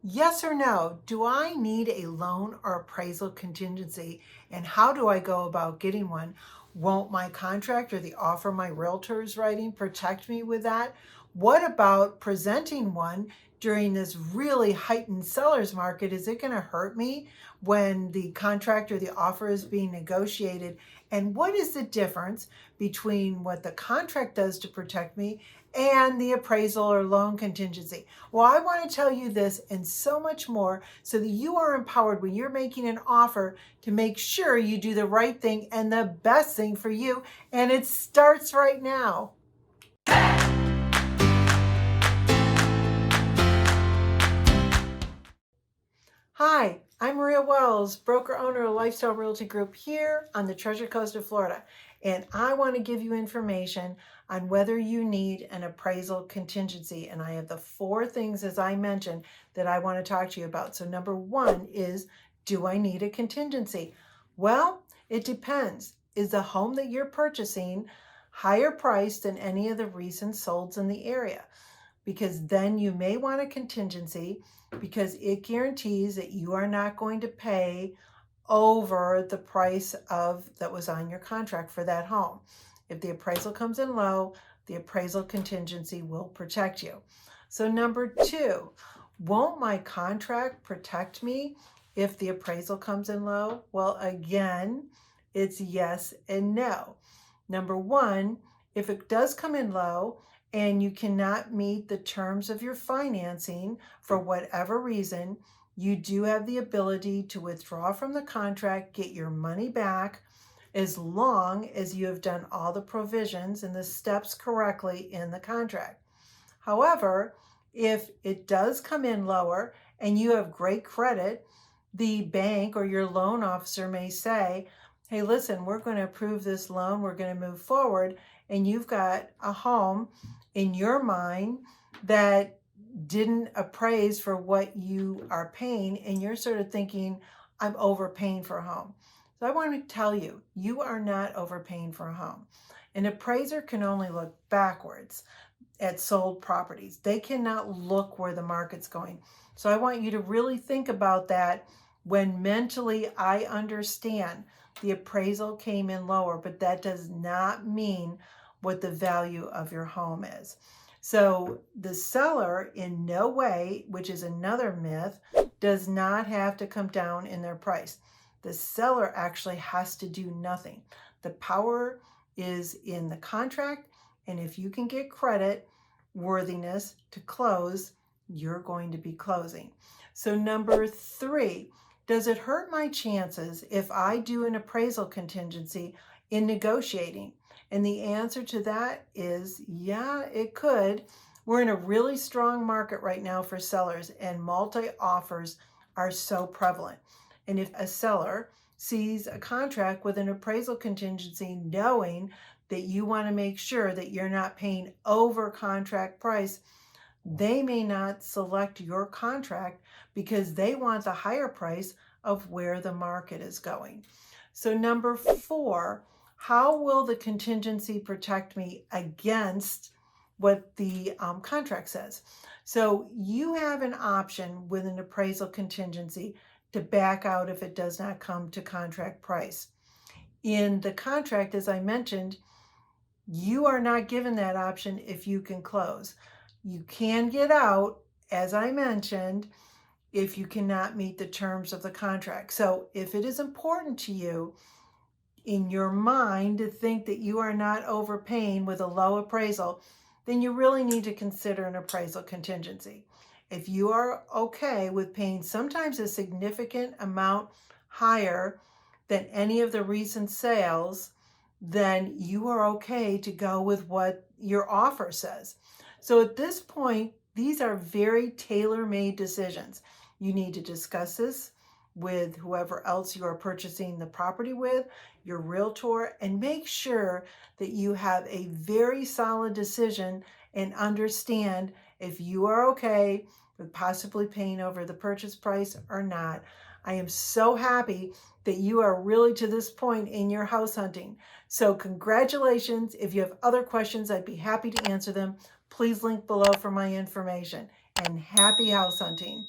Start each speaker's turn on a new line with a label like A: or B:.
A: Yes or no? Do I need a loan or appraisal contingency? And how do I go about getting one? Won't my contract or the offer my realtor is writing protect me with that? What about presenting one during this really heightened seller's market? Is it going to hurt me when the contract or the offer is being negotiated? And what is the difference between what the contract does to protect me and the appraisal or loan contingency? Well, I want to tell you this and so much more so that you are empowered when you're making an offer to make sure you do the right thing and the best thing for you. And it starts right now. Hi, I'm Maria Wells, broker owner of Lifestyle Realty Group here on the Treasure Coast of Florida. And I want to give you information on whether you need an appraisal contingency. And I have the four things, as I mentioned, that I want to talk to you about. So, number one is, do I need a contingency? Well, it depends. Is the home that you're purchasing higher priced than any of the recent solds in the area? Because then you may want a contingency because it guarantees that you are not going to pay over the price of that was on your contract for that home. If the appraisal comes in low, the appraisal contingency will protect you. So number two, won't my contract protect me if the appraisal comes in low? Well, again, it's yes and no. Number one, if it does come in low and you cannot meet the terms of your financing for whatever reason, you do have the ability to withdraw from the contract, get your money back, as long as you have done all the provisions and the steps correctly in the contract. However, if it does come in lower and you have great credit, the bank or your loan officer may say, hey, listen, we're going to approve this loan, we're going to move forward, and you've got a home in your mind that didn't appraise for what you are paying, and you're sort of thinking, I'm overpaying for a home. So I want to tell you, you are not overpaying for a home. An appraiser can only look backwards at sold properties. They cannot look where the market's going. So I want you to really think about that when mentally I understand the appraisal came in lower, but that does not mean what the value of your home is. So the seller in no way, which is another myth, does not have to come down in their price. The seller actually has to do nothing. The power is in the contract, and if you can get credit worthiness to close, you're going to be closing. So number three, does it hurt my chances if I do an appraisal contingency in negotiating? And the answer to that is, yeah, it could. We're in a really strong market right now for sellers, and multi-offers are so prevalent. And if a seller sees a contract with an appraisal contingency, knowing that you want to make sure that you're not paying over contract price, they may not select your contract because they want the higher price of where the market is going. So number four, how will the contingency protect me against what the contract says? So you have an option with an appraisal contingency to back out if it does not come to contract price. In the contract, as I mentioned, you are not given that option if you can close. You can get out, as I mentioned, if you cannot meet the terms of the contract. So if it is important to you in your mind to think that you are not overpaying with a low appraisal, then you really need to consider an appraisal contingency. If you are okay with paying sometimes a significant amount higher than any of the recent sales, then you are okay to go with what your offer says. So at this point, these are very tailor-made decisions. You need to discuss this with whoever else you are purchasing the property with, your realtor, and make sure that you have a very solid decision and understand if you are okay with possibly paying over the purchase price or not. I am so happy that you are really to this point in your house hunting. So congratulations. If you have other questions, I'd be happy to answer them. Please link below for my information, and happy house hunting.